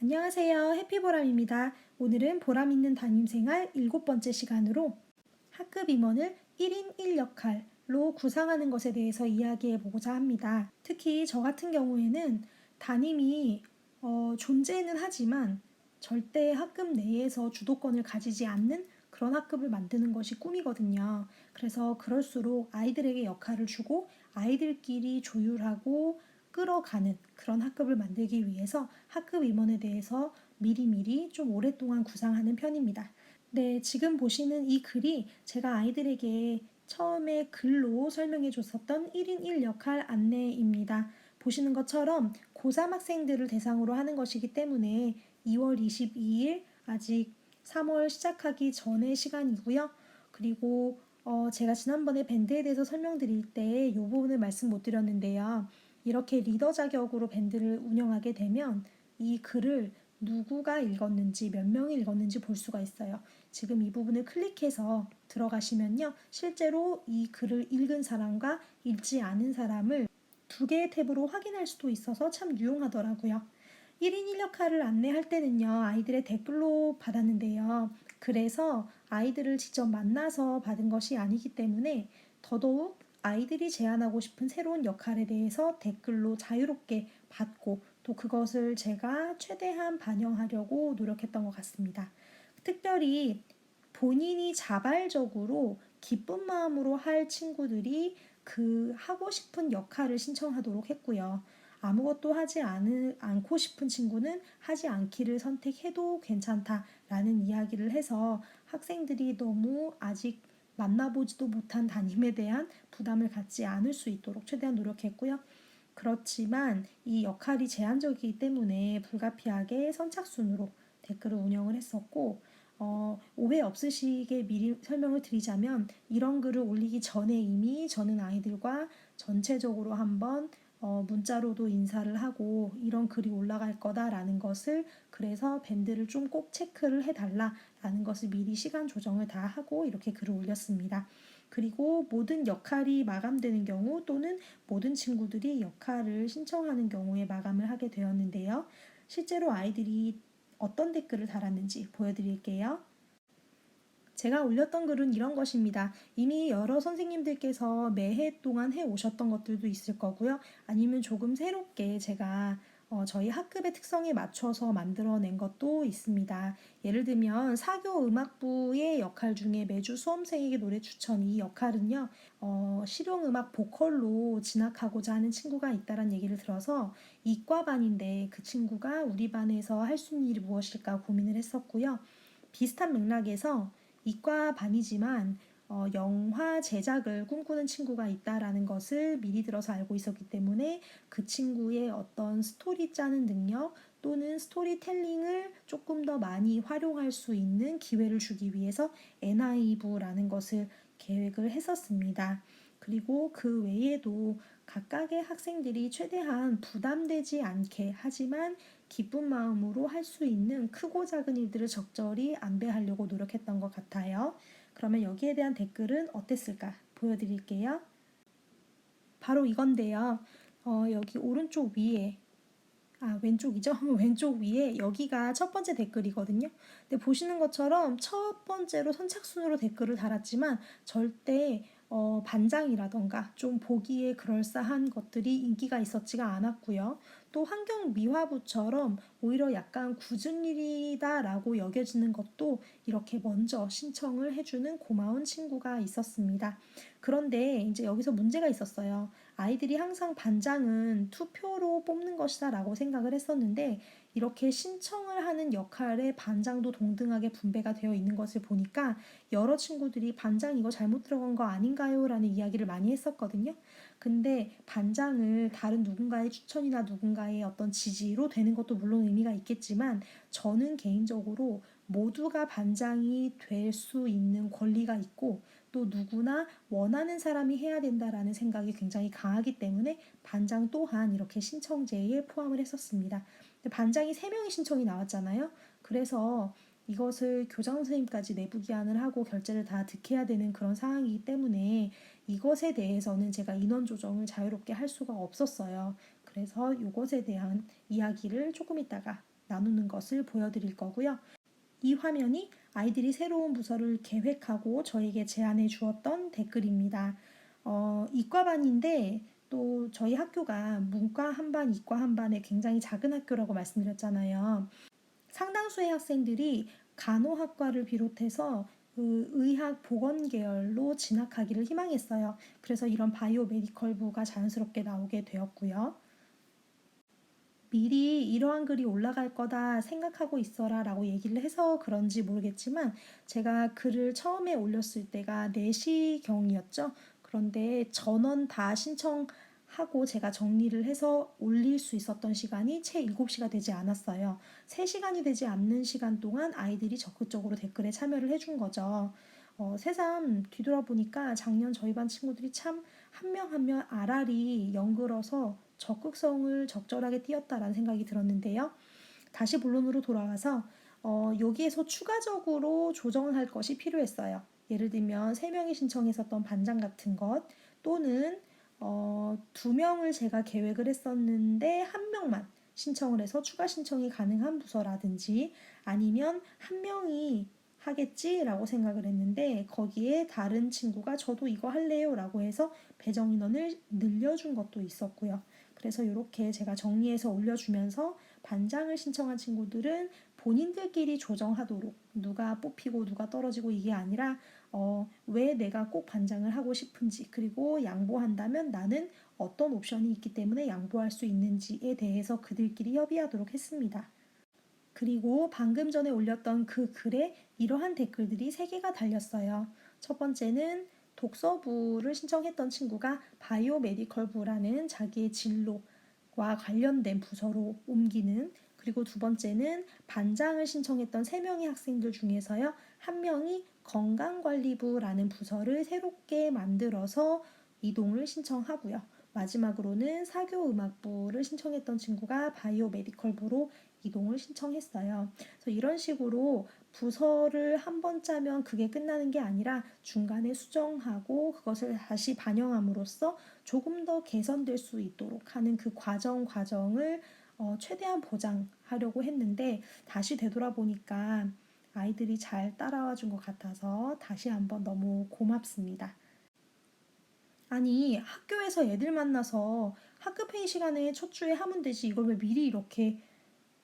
안녕하세요. 해피보람입니다. 오늘은 보람 있는 담임생활 7번째 시간으로 학급 임원을 1인 1역할로 구상하는 것에 대해서 이야기해 보고자 합니다. 특히 저 같은 경우에는 담임이 존재는 하지만 절대 학급 내에서 주도권을 가지지 않는 그런 학급을 만드는 것이 꿈이거든요. 그래서 그럴수록 아이들에게 역할을 주고 아이들끼리 조율하고 끌어가는 그런 학급을 만들기 위해서 학급 임원에 대해서 미리미리 좀 오랫동안 구상하는 편입니다. 네, 지금 보시는 이 글이 제가 아이들에게 처음에 글로 설명해 줬었던 1인 1역할 안내입니다. 보시는 것처럼 고3 학생들을 대상으로 하는 것이기 때문에 2월 22일 아직 3월 시작하기 전의 시간이고요. 그리고 제가 지난번에 밴드에 대해서 설명드릴 때 이 부분을 말씀 못 드렸는데요. 이렇게 리더 자격으로 밴드를 운영하게 되면 이 글을 누구가 읽었는지 몇 명이 읽었는지 볼 수가 있어요. 지금 이 부분을 클릭해서 들어가시면요. 실제로 이 글을 읽은 사람과 읽지 않은 사람을 두 개의 탭으로 확인할 수도 있어서 참 유용하더라고요. 1인 1역할을 안내할 때는요. 아이들의 댓글로 받았는데요. 그래서 아이들을 직접 만나서 받은 것이 아니기 때문에 더더욱 아이들이 제안하고 싶은 새로운 역할에 대해서 댓글로 자유롭게 받고 또 그것을 제가 최대한 반영하려고 노력했던 것 같습니다. 특별히 본인이 자발적으로 기쁜 마음으로 할 친구들이 그 하고 싶은 역할을 신청하도록 했고요. 아무것도 하지 않고 싶은 친구는 하지 않기를 선택해도 괜찮다라는 이야기를 해서 학생들이 너무 아직 만나보지도 못한 담임에 대한 부담을 갖지 않을 수 있도록 최대한 노력했고요. 그렇지만 이 역할이 제한적이기 때문에 불가피하게 선착순으로 댓글을 운영을 했었고 오해 없으시게 미리 설명을 드리자면 이런 글을 올리기 전에 이미 저는 아이들과 전체적으로 한번 문자로도 인사를 하고 이런 글이 올라갈 거다라는 것을 그래서 밴드를 좀 꼭 체크를 해달라라는 것을 미리 시간 조정을 다 하고 이렇게 글을 올렸습니다. 그리고 모든 역할이 마감되는 경우 또는 모든 친구들이 역할을 신청하는 경우에 마감을 하게 되었는데요. 실제로 아이들이 어떤 댓글을 달았는지 보여드릴게요. 제가 올렸던 글은 이런 것입니다. 이미 여러 선생님들께서 매해 동안 해 오셨던 것들도 있을 거고요. 아니면 조금 새롭게 제가 저희 학급의 특성에 맞춰서 만들어낸 것도 있습니다. 예를 들면 사교 음악부의 역할 중에 매주 수험생에게 노래 추천 이 역할은요. 실용음악 보컬로 진학하고자 하는 친구가 있다는 얘기를 들어서 이과반인데 그 친구가 우리 반에서 할 수 있는 일이 무엇일까 고민을 했었고요. 비슷한 맥락에서 이과 반이지만 영화 제작을 꿈꾸는 친구가 있다라는 것을 미리 들어서 알고 있었기 때문에 그 친구의 어떤 스토리 짜는 능력 또는 스토리텔링을 조금 더 많이 활용할 수 있는 기회를 주기 위해서 NI부라는 것을 계획을 했었습니다. 그리고 그 외에도 각각의 학생들이 최대한 부담되지 않게 하지만 기쁜 마음으로 할 수 있는 크고 작은 일들을 적절히 안배하려고 노력했던 것 같아요. 그러면 여기에 대한 댓글은 어땠을까 보여드릴게요. 바로 이건데요. 여기 오른쪽 위에 왼쪽이죠? 왼쪽 위에 여기가 첫 번째 댓글이거든요. 근데 보시는 것처럼 첫 번째로 선착순으로 댓글을 달았지만 절대 반장이라던가 좀 보기에 그럴싸한 것들이 인기가 있었지가 않았고요. 또 환경미화부처럼 오히려 약간 굳은 일이다라고 여겨지는 것도 이렇게 먼저 신청을 해주는 고마운 친구가 있었습니다. 그런데 이제 여기서 문제가 있었어요. 아이들이 항상 반장은 투표로 뽑는 것이다 라고 생각을 했었는데 이렇게 신청을 하는 역할에 반장도 동등하게 분배가 되어 있는 것을 보니까 여러 친구들이 반장 이거 잘못 들어간 거 아닌가요? 라는 이야기를 많이 했었거든요. 근데 반장을 다른 누군가의 추천이나 누군가의 어떤 지지로 되는 것도 물론 의미가 있겠지만 저는 개인적으로 모두가 반장이 될 수 있는 권리가 있고 또 누구나 원하는 사람이 해야 된다라는 생각이 굉장히 강하기 때문에 반장 또한 이렇게 신청제에 포함을 했었습니다. 근데 반장이 3명의 신청이 나왔잖아요. 그래서 이것을 교장 선생님까지 내부 기한을 하고 결제를 다 득해야 되는 그런 상황이기 때문에 이것에 대해서는 제가 인원 조정을 자유롭게 할 수가 없었어요. 그래서 이것에 대한 이야기를 조금 이따가 나누는 것을 보여드릴 거고요. 이 화면이 아이들이 새로운 부서를 계획하고 저에게 제안해 주었던 댓글입니다. 이과반인데 또 저희 학교가 문과 한 반, 이과 한 반의 굉장히 작은 학교라고 말씀드렸잖아요. 상당수의 학생들이 간호학과를 비롯해서 그 의학 보건 계열로 진학하기를 희망했어요. 그래서 이런 바이오 메디컬부가 자연스럽게 나오게 되었고요. 미리 이러한 글이 올라갈 거다 생각하고 있어라 라고 얘기를 해서 그런지 모르겠지만 제가 글을 처음에 올렸을 때가 4시경이었죠. 그런데 전원 다 신청하고 제가 정리를 해서 올릴 수 있었던 시간이 채 7시가 되지 않았어요. 3시간이 되지 않는 시간 동안 아이들이 적극적으로 댓글에 참여를 해준 거죠. 새삼 뒤돌아보니까 작년 저희 반 친구들이 참 한 명 한 명 알알이 연글어서 적극성을 적절하게 띄었다라는 생각이 들었는데요. 다시 본론으로 돌아와서 여기에서 추가적으로 조정을 할 것이 필요했어요. 예를 들면 3명이 신청했었던 반장 같은 것 또는 2명을 제가 계획을 했었는데 1명만 신청을 해서 추가 신청이 가능한 부서라든지 아니면 1명이 하겠지라고 생각을 했는데 거기에 다른 친구가 저도 이거 할래요 라고 해서 배정 인원을 늘려준 것도 있었고요. 그래서 이렇게 제가 정리해서 올려주면서 반장을 신청한 친구들은 본인들끼리 조정하도록 누가 뽑히고 누가 떨어지고 이게 아니라 왜 내가 꼭 반장을 하고 싶은지 그리고 양보한다면 나는 어떤 옵션이 있기 때문에 양보할 수 있는지에 대해서 그들끼리 협의하도록 했습니다. 그리고 방금 전에 올렸던 그 글에 이러한 댓글들이 3개가 달렸어요. 첫 번째는 독서부를 신청했던 친구가 바이오메디컬부라는 자기의 진로와 관련된 부서로 옮기는, 그리고 두 번째는 반장을 신청했던 3명의 학생들 중에서요. 1명이 건강관리부라는 부서를 새롭게 만들어서 이동을 신청하고요. 마지막으로는 사교음악부를 신청했던 친구가 바이오메디컬부로 이동을 신청했어요. 그래서 이런 식으로 부서를 한 번 짜면 그게 끝나는 게 아니라 중간에 수정하고 그것을 다시 반영함으로써 조금 더 개선될 수 있도록 하는 그 과정을 최대한 보장하려고 했는데 다시 되돌아보니까 아이들이 잘 따라와 준 것 같아서 다시 한번 너무 고맙습니다. 아니, 학교에서 애들 만나서 학급회의 시간에 첫 주에 하면 되지 이걸 왜 미리 이렇게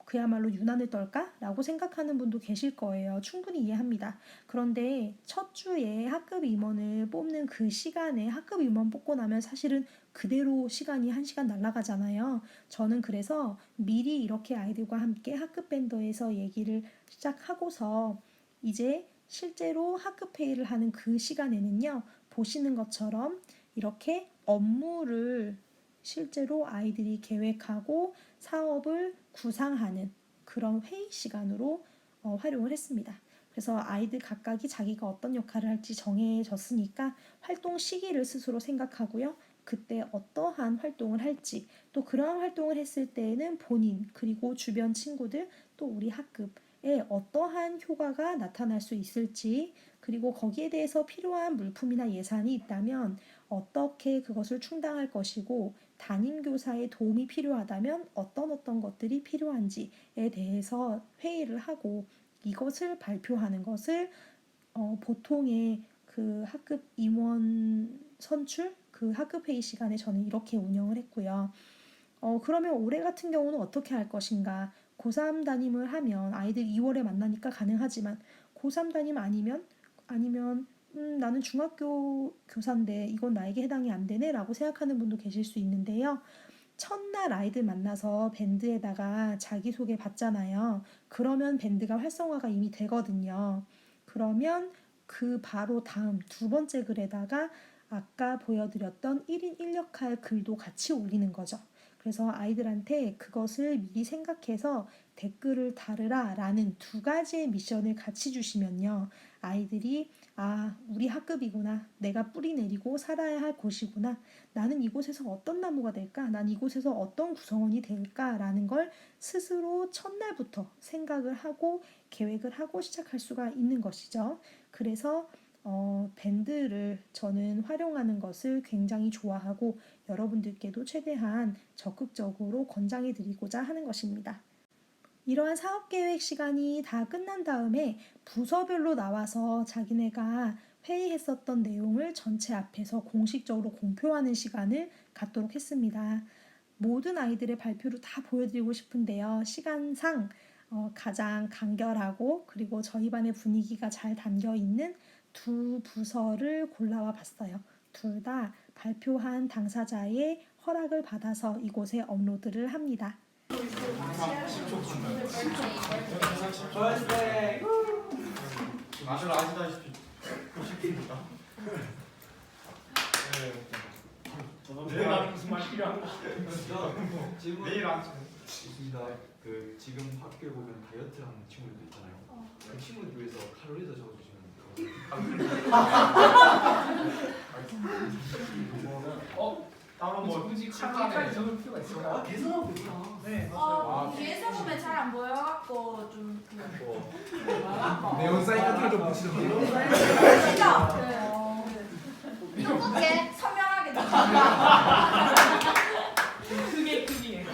그야말로 유난을 떨까? 라고 생각하는 분도 계실 거예요. 충분히 이해합니다. 그런데 첫 주에 학급 임원을 뽑는 그 시간에 학급 임원 뽑고 나면 사실은 그대로 시간이 1시간 날아가잖아요. 저는 그래서 미리 이렇게 아이들과 함께 학급 밴더에서 얘기를 시작하고서 이제 실제로 학급 회의를 하는 그 시간에는요. 보시는 것처럼 이렇게 업무를 실제로 아이들이 계획하고 사업을 구상하는 그런 회의 시간으로 활용을 했습니다. 그래서 아이들 각각이 자기가 어떤 역할을 할지 정해졌으니까 활동 시기를 스스로 생각하고요. 그때 어떠한 활동을 할지 또 그러한 활동을 했을 때에는 본인 그리고 주변 친구들 또 우리 학급에 어떠한 효과가 나타날 수 있을지 그리고 거기에 대해서 필요한 물품이나 예산이 있다면 어떻게 그것을 충당할 것이고 담임교사의 도움이 필요하다면 어떤 것들이 필요한지에 대해서 회의를 하고 이것을 발표하는 것을 보통의 그 학급 임원 선출 그 학급 회의 시간에 저는 이렇게 운영을 했고요. 그러면 올해 같은 경우는 어떻게 할 것인가? 고3 담임을 하면 아이들 2월에 만나니까 가능하지만 고3 담임 아니면 나는 중학교 교사인데 이건 나에게 해당이 안 되네 라고 생각하는 분도 계실 수 있는데요. 첫날 아이들 만나서 밴드에다가 자기소개 받잖아요. 그러면 밴드가 활성화가 이미 되거든요. 그러면 그 바로 다음 2번째 글에다가 아까 보여드렸던 1인 1역할 글도 같이 올리는 거죠. 그래서 아이들한테 그것을 미리 생각해서 댓글을 달으라 라는 2가지의 미션을 같이 주시면요. 아이들이 우리 학급이구나. 내가 뿌리 내리고 살아야 할 곳이구나. 나는 이곳에서 어떤 나무가 될까? 난 이곳에서 어떤 구성원이 될까라는 걸 스스로 첫날부터 생각을 하고 계획을 하고 시작할 수가 있는 것이죠. 그래서 밴드를 저는 활용하는 것을 굉장히 좋아하고 여러분들께도 최대한 적극적으로 권장해 드리고자 하는 것입니다. 이러한 사업계획 시간이 다 끝난 다음에 부서별로 나와서 자기네가 회의했었던 내용을 전체 앞에서 공식적으로 공표하는 시간을 갖도록 했습니다. 모든 아이들의 발표를 다 보여드리고 싶은데요. 시간상 가장 간결하고 그리고 저희 반의 분위기가 잘 담겨 있는 두 부서를 골라와 봤어요. 둘 다 발표한 당사자의 허락을 받아서 이곳에 업로드를 합니다. 맛을 아시다시피 90분입니다. 내일 무슨 말 필요한가? 질문 내일 아침 있습니다. 그 지금 학교에 보면 다이어트 하는 친구들도 있잖아요. 그 친구들 위해서 칼로리도 적어주시면 따로 뭐 굳이 식단에 칼로리까지 적을 필요가 있을까요? 계산하고 있구나. 네 맞아요. 뒤에서 보면 잘 안 보여갖고 좀 네온 사인 같은 거좀 보시죠. 어떻게 선명하게 크게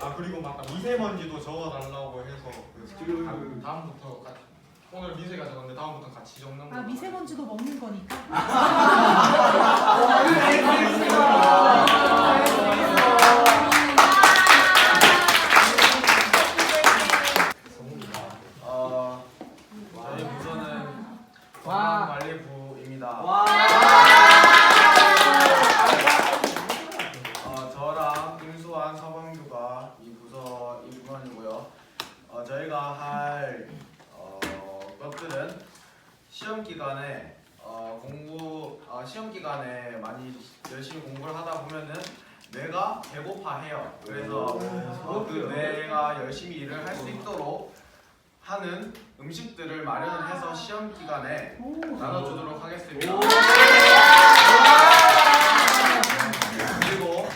아 그리고 막 미세먼지도 적어달라고 해서 그 다음부터 같이 오늘 미세가 적었는데 다음부터 같이 적는 거. 미세먼지도 먹는 거니까. 저희 부서는 와. 건강관리부입니다. 저랑 임수환, 서범규가 이 부서 임원이고요. 저희가 할 것들은 시험 기간에 시험 기간에 많이 열심히 공부를 하다 보면은 뇌가 배고파해요. 그래서 그 뇌가 열심히 일을 할 수 있도록 하는 음식들을 마련해서 시험 기간에 나눠주도록 하겠습니다. 그리고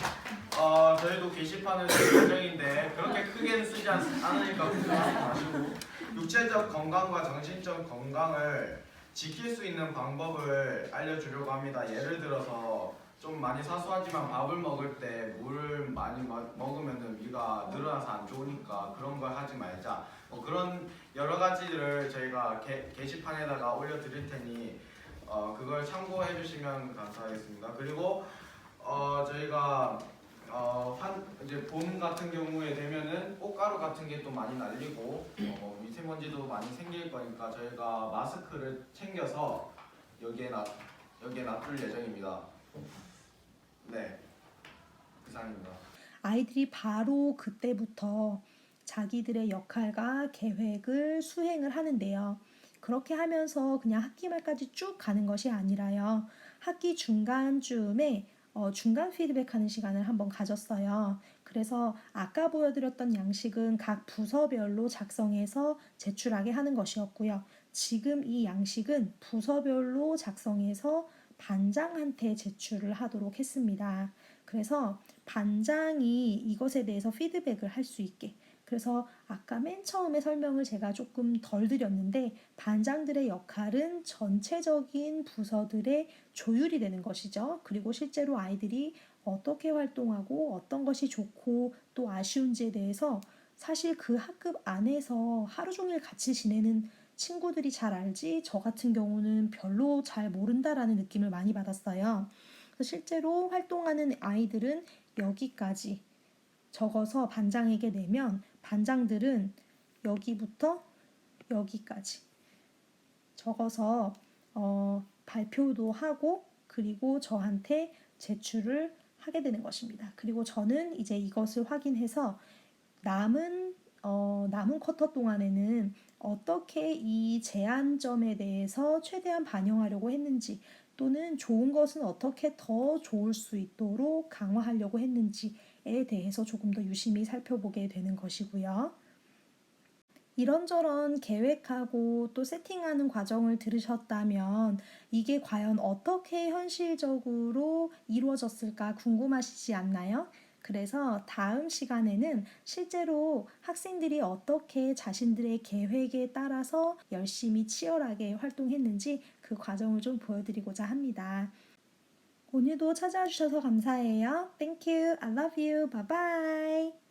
저희도 게시판을 쓸 예정인데 그렇게 크게는 쓰지 않으니까 걱정하지 마시고 육체적 건강과 정신적 건강을 지킬 수 있는 방법을 알려주려고 합니다. 예를 들어서 좀 많이 사소하지만 밥을 먹을 때 물을 많이 먹으면 위가 늘어나서 안 좋으니까 그런 걸 하지 말자. 그런 여러 가지를 저희가 게시판에다가 올려드릴 테니 그걸 참고해 주시면 감사하겠습니다. 그리고 저희가 이제 봄 같은 경우에 되면은 꽃가루 같은 게 또 많이 날리고 미세먼지도 많이 생길 거니까 저희가 마스크를 챙겨서 여기에 놔둘 예정입니다. 네, 이상입니다. 아이들이 바로 그때부터 자기들의 역할과 계획을 수행을 하는데요. 그렇게 하면서 그냥 학기 말까지 쭉 가는 것이 아니라요. 학기 중간쯤에 중간 피드백하는 시간을 한번 가졌어요. 그래서 아까 보여드렸던 양식은 각 부서별로 작성해서 제출하게 하는 것이었고요. 지금 이 양식은 부서별로 작성해서 반장한테 제출을 하도록 했습니다. 그래서 반장이 이것에 대해서 피드백을 할 수 있게, 그래서 아까 맨 처음에 설명을 제가 조금 덜 드렸는데 반장들의 역할은 전체적인 부서들의 조율이 되는 것이죠. 그리고 실제로 아이들이 어떻게 활동하고 어떤 것이 좋고 또 아쉬운지에 대해서 사실 그 학급 안에서 하루 종일 같이 지내는 친구들이 잘 알지 저 같은 경우는 별로 잘 모른다라는 느낌을 많이 받았어요. 그래서 실제로 활동하는 아이들은 여기까지 적어서 반장에게 내면 반장들은 여기부터 여기까지 적어서 발표도 하고 그리고 저한테 제출을 하게 되는 것입니다. 그리고 저는 이제 이것을 확인해서 남은 쿼터 동안에는 어떻게 이 제한점에 대해서 최대한 반영하려고 했는지 또는 좋은 것은 어떻게 더 좋을 수 있도록 강화하려고 했는지에 대해서 조금 더 유심히 살펴보게 되는 것이고요. 이런저런 계획하고 또 세팅하는 과정을 들으셨다면 이게 과연 어떻게 현실적으로 이루어졌을까 궁금하시지 않나요? 그래서 다음 시간에는 실제로 학생들이 어떻게 자신들의 계획에 따라서 열심히 치열하게 활동했는지 그 과정을 좀 보여드리고자 합니다. 오늘도 찾아와 주셔서 감사해요. Thank you. I love you. Bye bye.